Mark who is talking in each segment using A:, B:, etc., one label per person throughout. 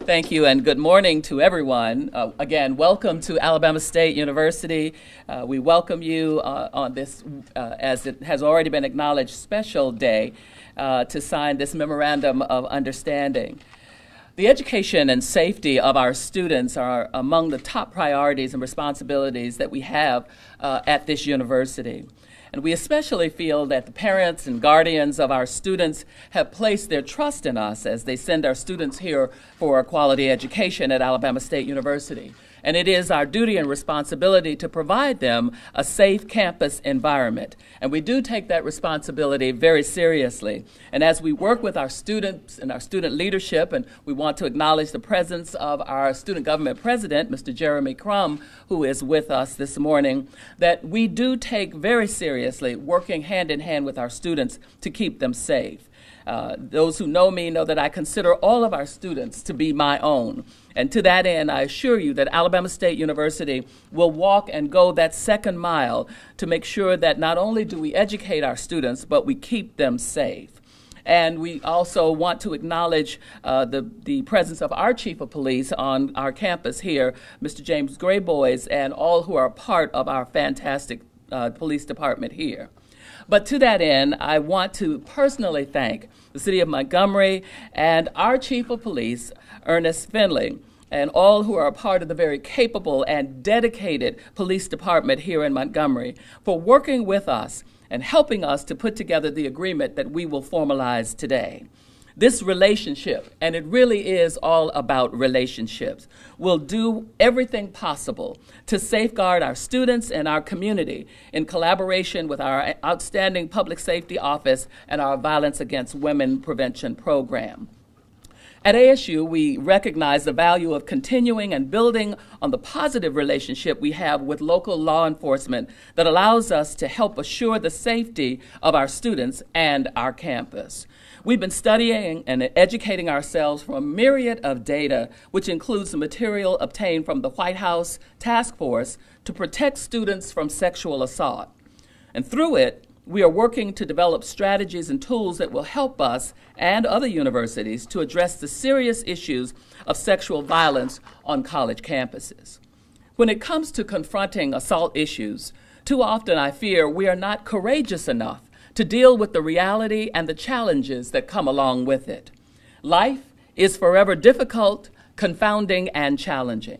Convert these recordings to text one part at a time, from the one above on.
A: Thank you, and good morning to everyone. Again, welcome to Alabama State University. We welcome you on this, as it has already been acknowledged, special day to sign this Memorandum of Understanding. The education and safety of our students are among the top priorities and responsibilities that we have at this university. And we especially feel that the parents and guardians of our students have placed their trust in us as they send our students here for a quality education at Alabama State University. And it is our duty and responsibility to provide them a safe campus environment. And we do take that responsibility very seriously. And as we work with our students and our student leadership, and we want to acknowledge the presence of our student government president, Mr. Jeremy Crum, who is with us this morning, that we do take very seriously working hand in hand with our students to keep them safe. Those who know me know that I consider all of our students to be my own. And to that end, I assure you that Alabama State University will walk and go that second mile to make sure that not only do we educate our students, but we keep them safe. And we also want to acknowledge the presence of our Chief of Police on our campus here, Mr. James Grayboys, and all who are part of our fantastic police department here. But to that end, I want to personally thank the City of Montgomery and our Chief of Police, Ernest Finley, and all who are a part of the very capable and dedicated police department here in Montgomery for working with us and helping us to put together the agreement that we will formalize today. This relationship, and it really is all about relationships, will do everything possible to safeguard our students and our community in collaboration with our outstanding public safety office and our violence against women prevention program. At ASU, we recognize the value of continuing and building on the positive relationship we have with local law enforcement that allows us to help assure the safety of our students and our campus. We've been studying and educating ourselves from a myriad of data, which includes the material obtained from the White House Task Force to protect students from sexual assault. And through it, we are working to develop strategies and tools that will help us and other universities to address the serious issues of sexual violence on college campuses. When it comes to confronting assault issues, too often I fear we are not courageous enough to deal with the reality and the challenges that come along with it. Life is forever difficult, confounding, and challenging.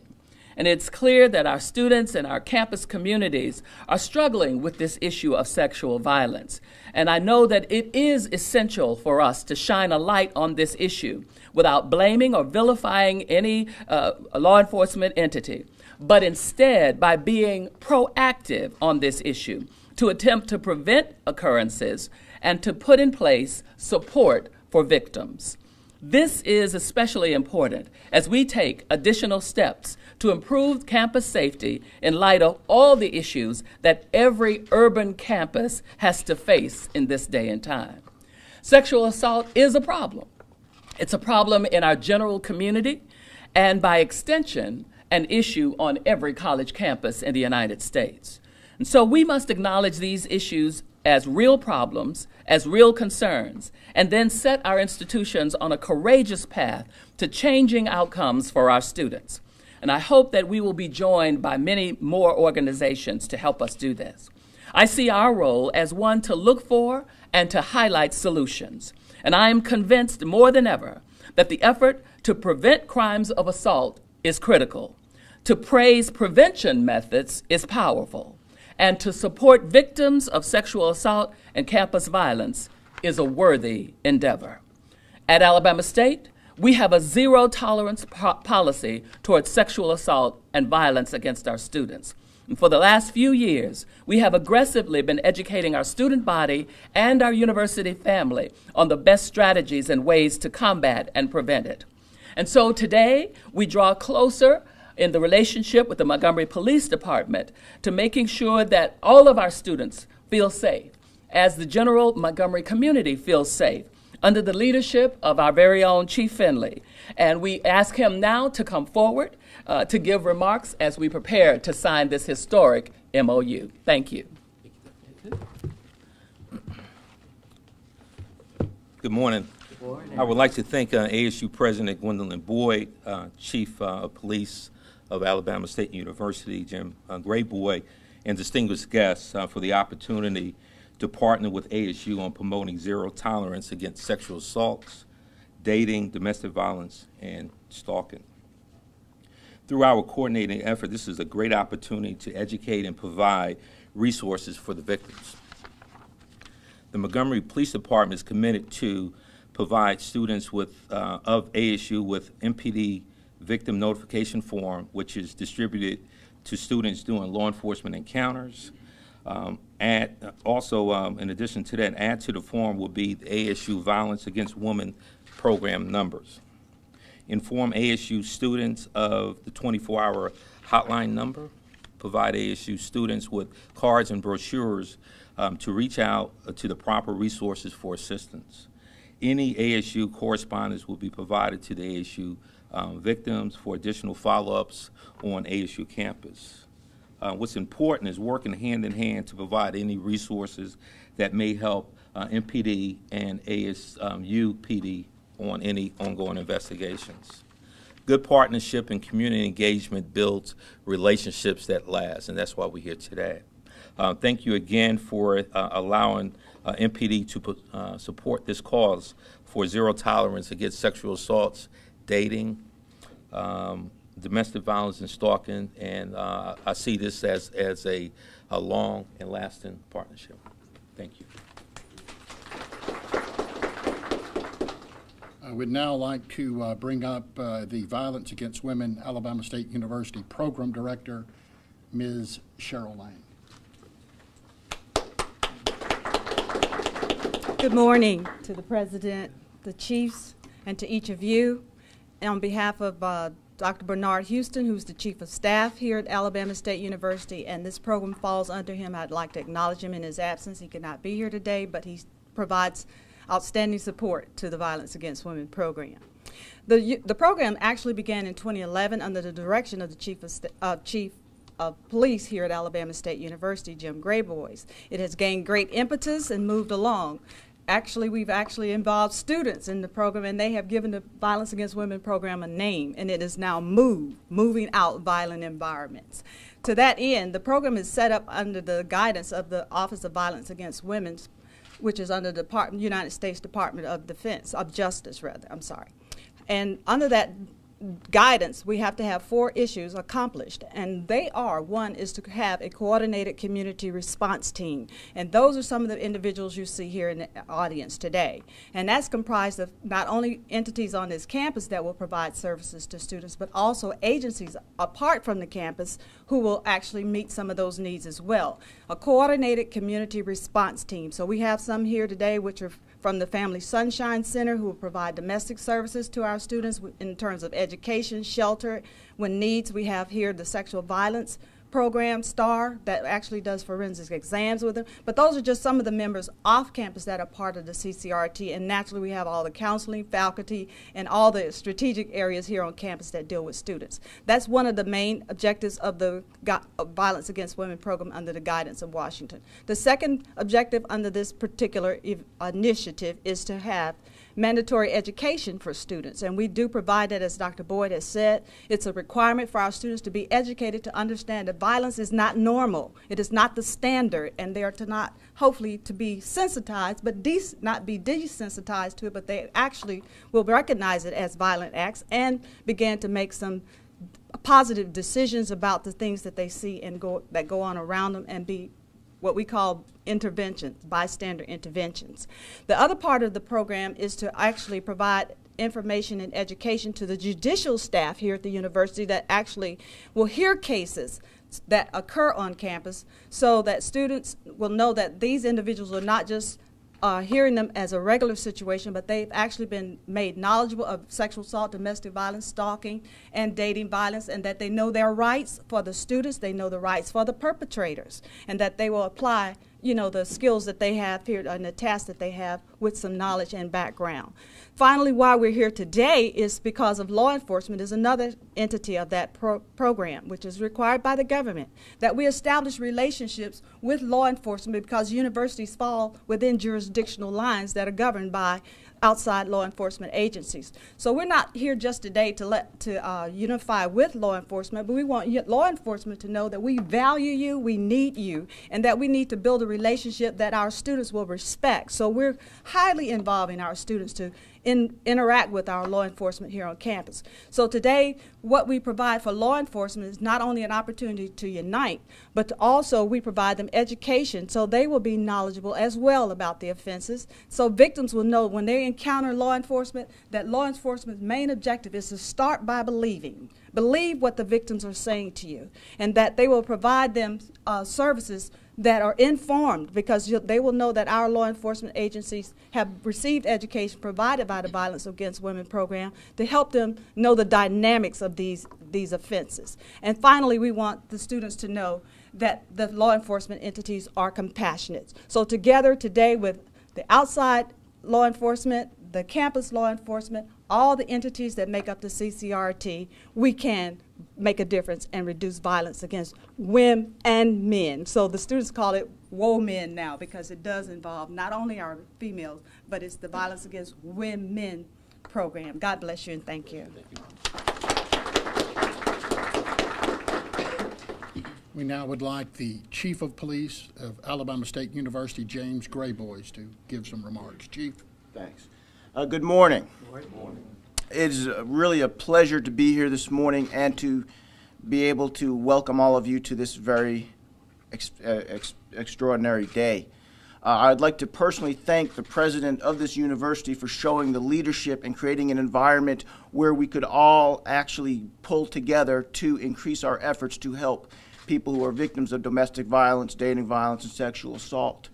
A: And it's clear that our students and our campus communities are struggling with this issue of sexual violence. And I know that it is essential for us to shine a light on this issue without blaming or vilifying any law enforcement entity, but instead by being proactive on this issue to attempt to prevent occurrences and to put in place support for victims. This is especially important as we take additional steps to improve campus safety in light of all the issues that every urban campus has to face in this day and time. Sexual assault is a problem. It's a problem in our general community and, by extension, an issue on every college campus in the United States. And so we must acknowledge these issues as real problems, as real concerns, and then set our institutions on a courageous path to changing outcomes for our students. And I hope that we will be joined by many more organizations to help us do this. I see our role as one to look for and to highlight solutions. And I am convinced more than ever that the effort to prevent crimes of assault is critical. To praise prevention methods is powerful. And to support victims of sexual assault and campus violence is a worthy endeavor. At Alabama State, we have a zero-tolerance policy towards sexual assault and violence against our students. And for the last few years, we have aggressively been educating our student body and our university family on the best strategies and ways to combat and prevent it. And so today, we draw closer in the relationship with the Montgomery Police Department to making sure that all of our students feel safe, as the general Montgomery community feels safe, under the leadership of our very own Chief Finley. And we ask him now to come forward to give remarks as we prepare to sign this historic MOU. Thank you.
B: Good morning.
A: Morning.
B: I would like to thank ASU President Gwendolyn Boyd, Chief of Police of Alabama State University, Jim Grayboy, and distinguished guests for the opportunity to partner with ASU on promoting zero tolerance against sexual assaults, dating, domestic violence, and stalking. Through our coordinating effort, this is a great opportunity to educate and provide resources for the victims. The Montgomery Police Department is committed to provide students of ASU with MPD victim notification form, which is distributed to students doing law enforcement encounters. In addition to that, add to the form will be the ASU Violence Against Women program numbers. Inform ASU students of the 24-hour hotline number. Provide ASU students with cards and brochures to reach out to the proper resources for assistance. Any ASU correspondence will be provided to the ASU victims for additional follow-ups on ASU campus. What's important is working hand in hand to provide any resources that may help MPD and ASU PD on any ongoing investigations. Good partnership and community engagement builds relationships that last, and that's why we're here today. Thank you again for allowing MPD to support this cause for zero tolerance against sexual assaults, dating, domestic violence, and stalking, and I see this as a long and lasting partnership. Thank you.
C: I would now like to bring up the Violence Against Women Alabama State University Program Director, Ms. Cheryl Lane.
D: Good morning to the President, the Chiefs, and to each of you. On behalf of Dr. Bernard Houston, who's the Chief of Staff here at Alabama State University, and this program falls under him, I'd like to acknowledge him in his absence. He could not be here today, but he provides outstanding support to the Violence Against Women program. The program actually began in 2011 under the direction of the Chief of Police here at Alabama State University, Jim Grayboy. It has gained great impetus and moved along. Actually, we've involved students in the program, and they have given the Violence Against Women program a name, and it is now moving out violent environments. To that end, the program is set up under the guidance of the Office of Violence Against Women, which is under the United States Department of Justice. And under that guidance, we have to have 4 issues accomplished, and they are: one is to have a coordinated community response team, and those are some of the individuals you see here in the audience today, and that's comprised of not only entities on this campus that will provide services to students, but also agencies apart from the campus who will actually meet some of those needs as well. A coordinated community response team. So we have some here today which are from the Family Sunshine Center, who will provide domestic services to our students in terms of education, shelter. When needs, we have here the sexual violence program, STAR, that actually does forensic exams with them. But those are just some of the members off campus that are part of the CCRT, and naturally we have all the counseling, faculty, and all the strategic areas here on campus that deal with students. That's one of the main objectives of the Violence Against Women program under the guidance of Washington. The second objective under this particular initiative is to have mandatory education for students, and we do provide that, as Dr. Boyd has said. It's a requirement for our students to be educated to understand that violence is not normal. It is not the standard, and they are to not, hopefully, to be sensitized, but not be desensitized to it, but they actually will recognize it as violent acts and begin to make some positive decisions about the things that they see and that go on around them, and be what we call interventions, bystander interventions. The other part of the program is to actually provide information and education to the judicial staff here at the university that actually will hear cases that occur on campus, so that students will know that these individuals are not just hearing them as a regular situation, but they've actually been made knowledgeable of sexual assault, domestic violence, stalking, and dating violence, and that they know their rights for the students, they know the rights for the perpetrators, and that they will apply, the skills that they have here and the tasks that they have with some knowledge and background. Finally, why we're here today is because of law enforcement is another entity of that program, which is required by the government, that we establish relationships with law enforcement because universities fall within jurisdictional lines that are governed by outside law enforcement agencies. So we're not here just today to unify with law enforcement, but we want law enforcement to know that we value you, we need you, and that we need to build a relationship that our students will respect. So we're highly involving our students to interact with our law enforcement here on campus. So today, what we provide for law enforcement is not only an opportunity to unite, but also we provide them education so they will be knowledgeable as well about the offenses. So victims will know when they encounter law enforcement that law enforcement's main objective is to start by believing. Believe what the victims are saying to you, and that they will provide them services that are informed, because they will know that our law enforcement agencies have received education provided by the Violence Against Women program to help them know the dynamics of these offenses. And finally, we want the students to know that the law enforcement entities are compassionate. So together today with the outside law enforcement, the campus law enforcement, all the entities that make up the CCRT, we can make a difference and reduce violence against women and men. So the students call it WOMEN now because it does involve not only our females, but it's the Violence Against Women program. God bless you and thank you.
C: We now would like the Chief of Police of Alabama State University, James Grayboys, to give some remarks. Chief.
E: Thanks. Good morning. Good morning. It is really a pleasure to be here this morning and to be able to welcome all of you to this very extraordinary day. I'd like to personally thank the president of this university for showing the leadership and creating an environment where we could all actually pull together to increase our efforts to help people who are victims of domestic violence, dating violence, and sexual assault.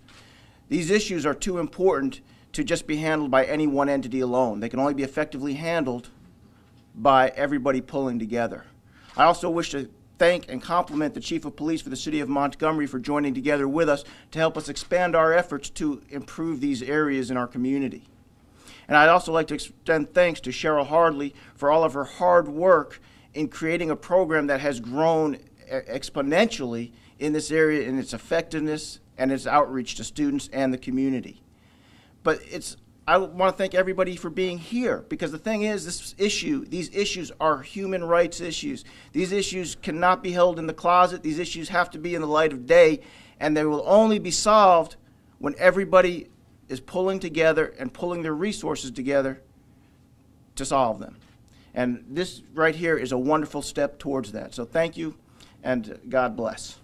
E: These issues are too important to just be handled by any one entity alone. They can only be effectively handled by everybody pulling together. I also wish to thank and compliment the Chief of Police for the City of Montgomery for joining together with us to help us expand our efforts to improve these areas in our community. And I'd also like to extend thanks to Cheryl Hardley for all of her hard work in creating a program that has grown exponentially in this area in its effectiveness and its outreach to students and the community. But I want to thank everybody for being here, because the thing is, these issues are human rights issues. These issues cannot be held in the closet. These issues have to be in the light of day, and they will only be solved when everybody is pulling together and pulling their resources together to solve them. And this right here is a wonderful step towards that. So thank you, and God bless.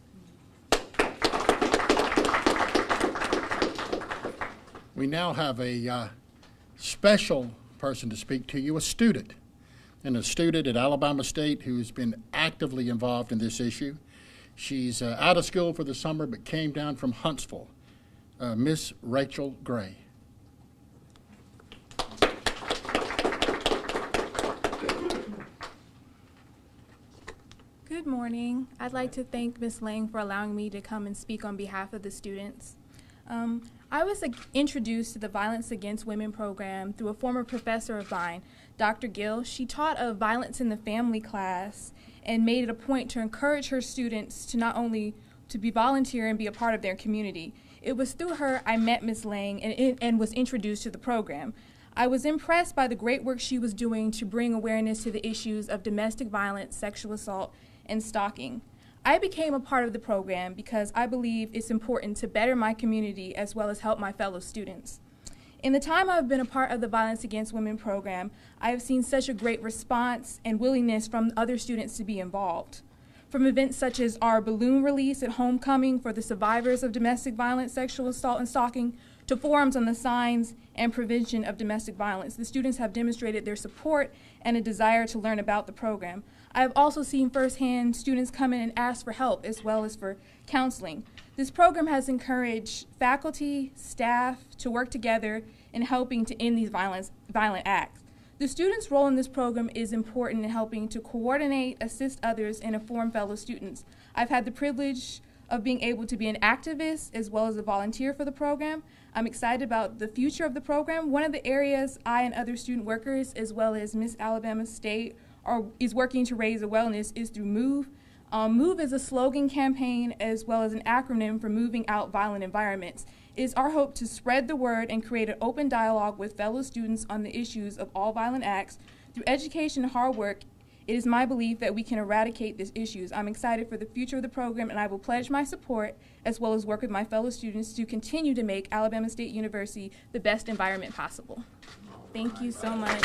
C: We now have a special person to speak to you, a student, and a student at Alabama State who's been actively involved in this issue. She's out of school for the summer but came down from Huntsville, Miss Rachel Gray.
F: Good morning. I'd like to thank Ms. Lang for allowing me to come and speak on behalf of the students. I was introduced to the Violence Against Women program through a former professor of mine, Dr. Gill. She taught a violence in the family class and made it a point to encourage her students to not only to be volunteer and be a part of their community. It was through her I met Ms. Lang and was introduced to the program. I was impressed by the great work she was doing to bring awareness to the issues of domestic violence, sexual assault, and stalking. I became a part of the program because I believe it's important to better my community as well as help my fellow students. In the time I've been a part of the Violence Against Women program, I have seen such a great response and willingness from other students to be involved. From events such as our balloon release at homecoming for the survivors of domestic violence, sexual assault, and stalking, to forums on the signs and prevention of domestic violence, the students have demonstrated their support and a desire to learn about the program. I have also seen firsthand students come in and ask for help as well as for counseling. This program has encouraged faculty, staff to work together in helping to end these violent acts. The students' role in this program is important in helping to coordinate, assist others, and inform fellow students. I've had the privilege of being able to be an activist as well as a volunteer for the program. I'm excited about the future of the program. One of the areas I and other student workers, as well as Miss Alabama State, is working to raise awareness is through MOVE. MOVE is a slogan campaign as well as an acronym for Moving Out Violent Environments. It is our hope to spread the word and create an open dialogue with fellow students on the issues of all violent acts. Through education and hard work, it is my belief that we can eradicate these issues. I'm excited for the future of the program, and I will pledge my support as well as work with my fellow students to continue to make Alabama State University the best environment possible. Thank you so much.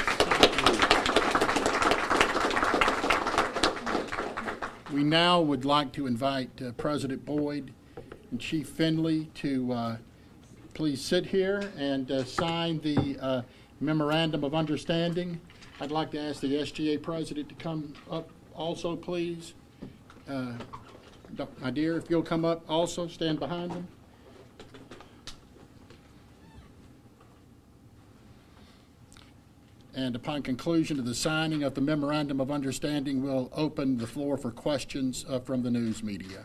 C: We now would like to invite President Boyd and Chief Finley to please sit here and sign the Memorandum of Understanding. I'd like to ask the SGA President to come up also, please. My dear, if you'll come up also, stand behind them. And upon conclusion of the signing of the Memorandum of Understanding, we'll open the floor for questions from the news media.